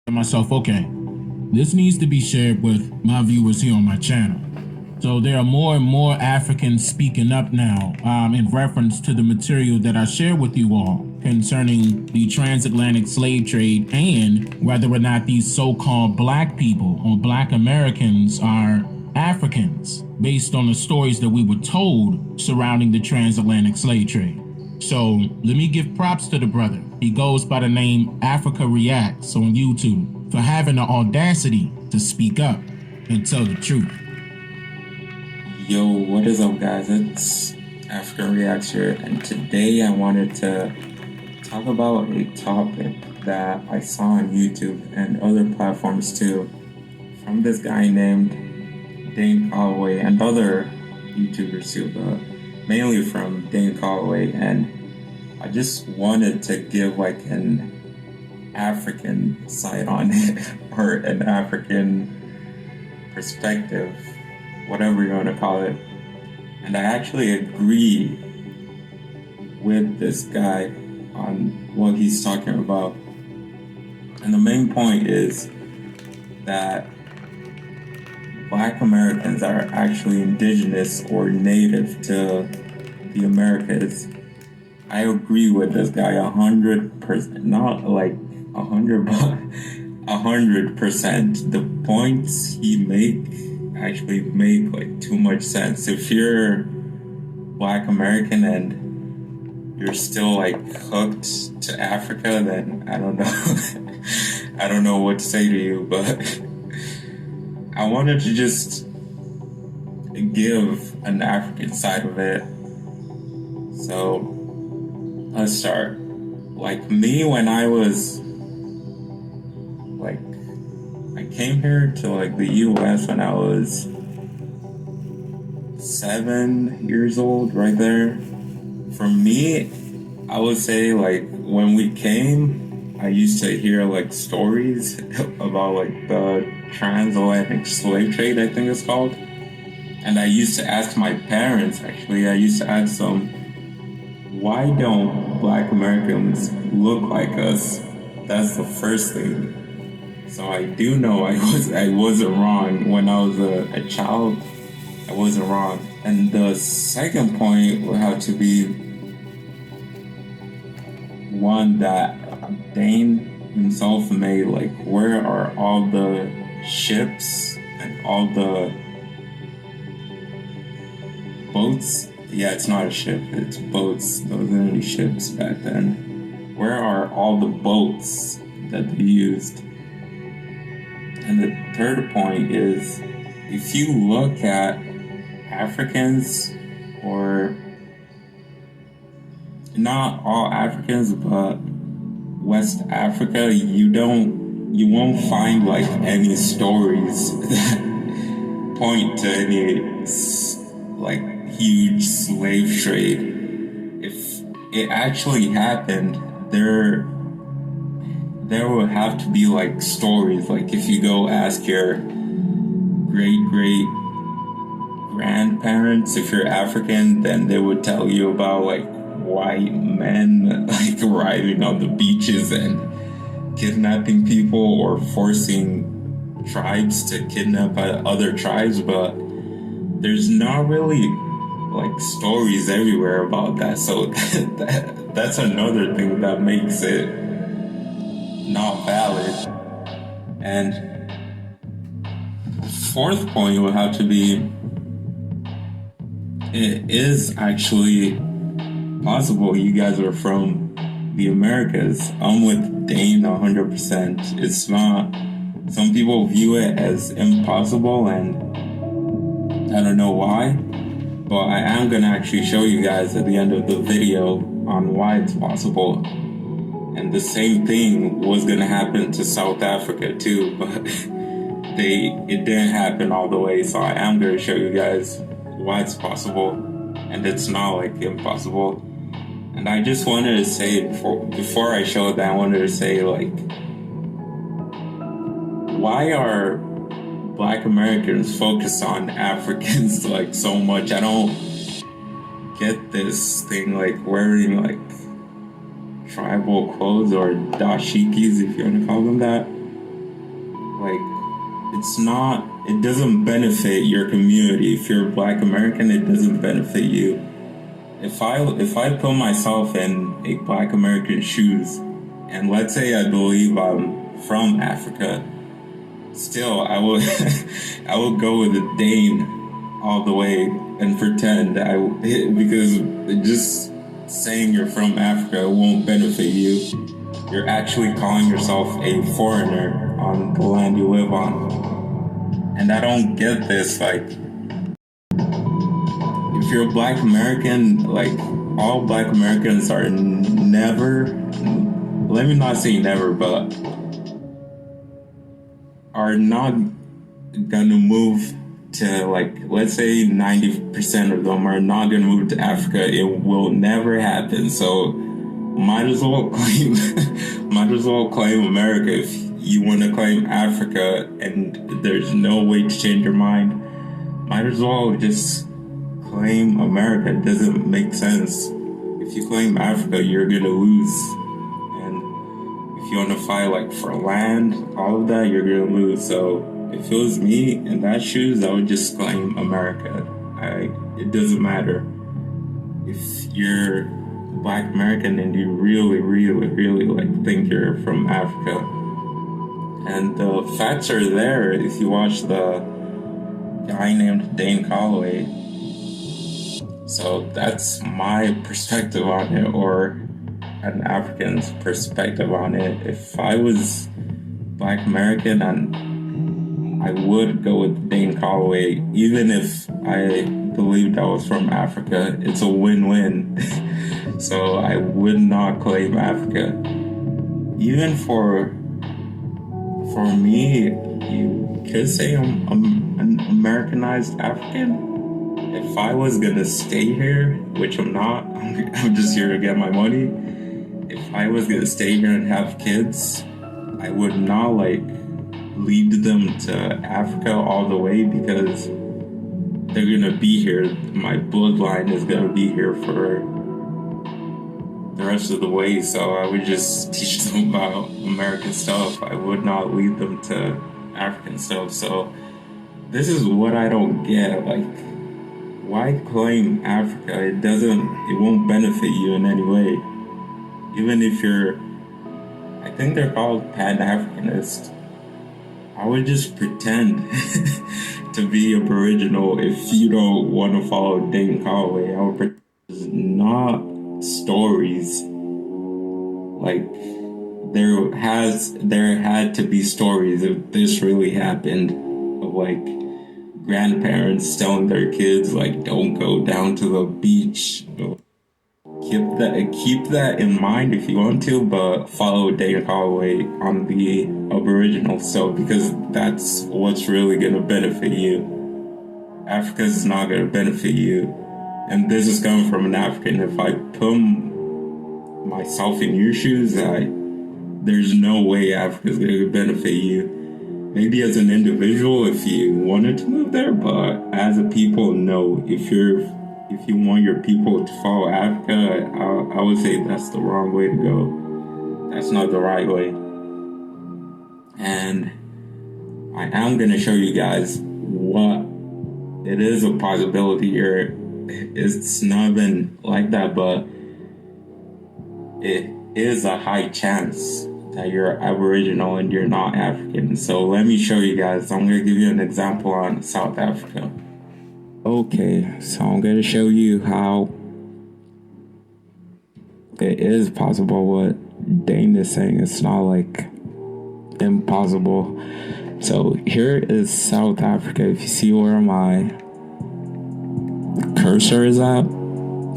Myself, okay, this needs to be shared with my viewers here on my channel. So there are more and more Africans speaking up now in reference to the material that I share with you all concerning the transatlantic slave trade and whether or not these so-called black people or black Americans are Africans based on the stories that we were told surrounding the transatlantic slave trade. So let me give props to the brother. He goes by the name Africa Reacts on YouTube for having the audacity to speak up and tell the truth. Yo, what is up, guys? It's Africa Reacts here, and today I wanted to talk about a topic that I saw on YouTube and other platforms too, from this guy named Dane Calloway and other YouTubers too, but mainly from Dane Calloway. And I just wanted to give like an African side on it, or an African perspective, whatever you want to call it. And I actually agree with this guy on what he's talking about. And the main point is that Black Americans are actually indigenous or native to the Americas. I agree with this guy 100%, not like 100, but 100%. The points he actually make like too much sense. If you're Black American and you're still like hooked to Africa, then I don't know. I don't know what to say to you, but I wanted to just give an African side of it. So let's start. Like me, when I was like, I came here to like the US when I was 7 years old, right there. For me, I would say like when we came, I used to hear like stories about like the transatlantic slave trade, I think it's called. And I used to ask my parents, actually, I used to ask them, why don't Black Americans look like us? That's the first thing. So I do know I wasn't wrong when I was a child. I wasn't wrong. And the second point would have to be one that Dane himself made, like where are all the ships and all the boats? Yeah, it's not a ship, it's boats. Those weren't any ships back then. Where are all the boats that they used? And the third point is, if you look at Africans, or not all Africans, but West Africa, you won't find like any stories that point to any like huge slave trade. If it actually happened, there would have to be like stories. Like if you go ask your great grandparents, if you're African, then they would tell you about like white men like arriving on the beaches and kidnapping people or forcing tribes to kidnap other tribes. But there's not really like stories everywhere about that. So that's another thing that makes it not valid. And fourth point would have to be, it is actually possible you guys are from the Americas. I'm with Dane 100%. It's not, some people view it as impossible, and I don't know why, but I am gonna actually show you guys at the end of the video on why it's possible. And the same thing was gonna happen to South Africa too, but it didn't happen all the way. So I am gonna show you guys why it's possible, and it's not like impossible. And I just wanted to say before I show that, I wanted to say like, why are Black Americans focus on Africans like so much? I don't get this thing like wearing like tribal clothes or dashikis, if you want to call them that. like, it doesn't benefit your community. If you're Black American, it doesn't benefit you. If I put myself in a Black American shoes, and let's say I believe I'm from Africa, still I will I will go with a Dane all the way and pretend because just saying you're from Africa won't benefit you. You're actually calling yourself a foreigner on the land you live on. And I don't get this, like, if you're a Black American, like, all Black Americans are never, let me not say never, but are not gonna move to, like, let's say 90% of them are not gonna move to Africa. It will never happen. So might as well claim America. If you want to claim Africa and there's no way to change your mind, might as well just claim America. It doesn't make sense. If you claim Africa, you're gonna lose. And if you want to fight, like, for land, all of that, you're gonna lose. So if it was me in that shoes, I would just claim America. It doesn't matter if you're Black American and you really, really, really, like, think you're from Africa. And the facts are there if you watch the guy named Dane Calloway. So that's my perspective on it, or an African's perspective on it. If I was Black American, and I would go with Dane Calloway, even if I believed I was from Africa. It's a win-win. So I would not claim Africa. Even for me, you could say I'm an Americanized African. If I was gonna stay here, which I'm not, I'm just here to get my money. If I was gonna stay here and have kids, I would not, like, lead them to Africa all the way, because they're gonna be here. My bloodline is gonna be here for the rest of the way, so I would just teach them about American stuff. I would not lead them to African stuff. So this is what I don't get. Like, why claim Africa? It won't benefit you in any way. Even if you're, I think they're called Pan-Africanists. I would just pretend to be Aboriginal if you don't want to follow Dane Calloway. I would pretend it's not stories. Like, there had to be stories if this really happened, of, like, grandparents telling their kids, like, don't go down to the beach. Keep that in mind if you want to, but follow Dane Calloway on the Aboriginal stuff, because that's what's really gonna benefit you. Africa is not gonna benefit you, and this is coming from an African. If I put myself in your shoes, there's no way Africa is gonna benefit you. Maybe as an individual, if you wanted to move there, but as a people, no. If you want your people to follow Africa, I would say that's the wrong way to go. That's not the right way. And I am going to show you guys what it is a possibility here. It's not been like that, but it is a high chance that you're Aboriginal and you're not African. So let me show you guys. I'm going to give you an example on South Africa. Okay, so I'm going to show you how it is possible what Dane is saying. It's not, like, impossible. So here is South Africa. If you see where my cursor is at,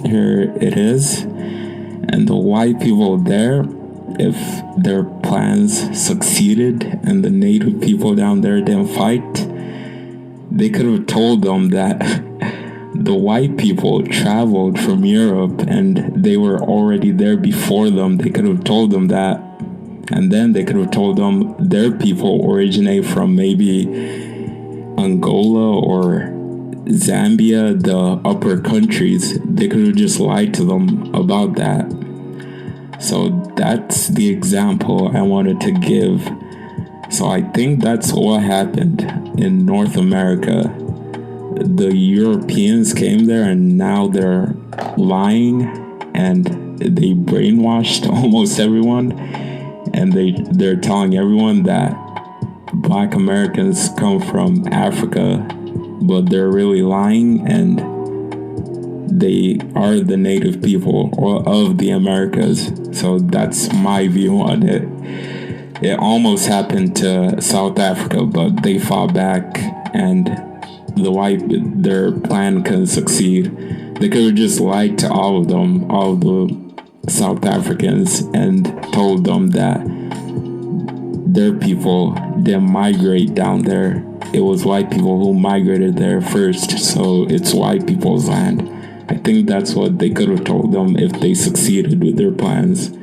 here it is. And the white people there, if their plans succeeded and the native people down there didn't fight, they could have told them that the white people traveled from Europe and they were already there before them. They could have told them that. And then they could have told them their people originate from maybe Angola or Zambia, the upper countries. They could have just lied to them about that. So that's the example I wanted to give. So I think that's what happened in North America. The Europeans came there and now they're lying and they brainwashed almost everyone, and they're telling everyone that Black Americans come from Africa, but they're really lying, and they are the native people of the Americas. So that's my view on it. It almost happened to South Africa, but they fought back, and their plan couldn't succeed. They could have just lied to all of them, all of the South Africans, and told them that their people didn't migrate down there. It was white people who migrated there first, so it's white people's land. I think that's what they could have told them if they succeeded with their plans,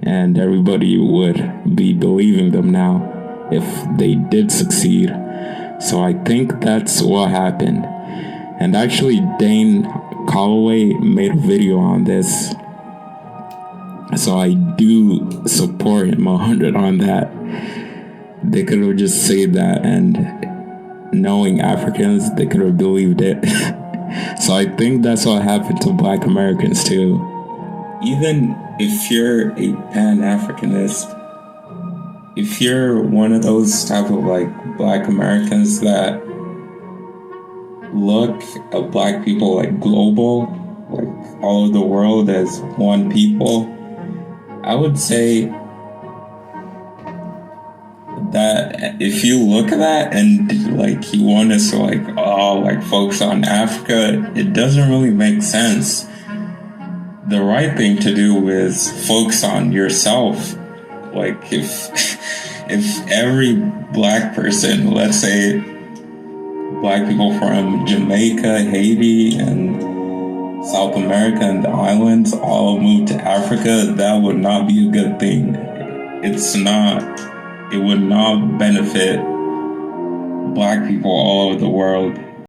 and everybody would be believing them now if they did succeed. So I think that's what happened. And actually, Dane Calloway made a video on this, so I do support him 100 on that. They could have just said that, and knowing Africans, they could have believed it. So I think that's what happened to Black Americans too. Even if you're a Pan-Africanist, if you're one of those type of like Black Americans that look at Black people like global, like all of the world as one people, I would say that if you look at that and like you want us to like focus on Africa, it doesn't really make sense. The right thing to do is focus on yourself. Like if every Black person, let's say Black people from Jamaica, Haiti, and South America and the islands all moved to Africa, that would not be a good thing. It would not benefit Black people all over the world.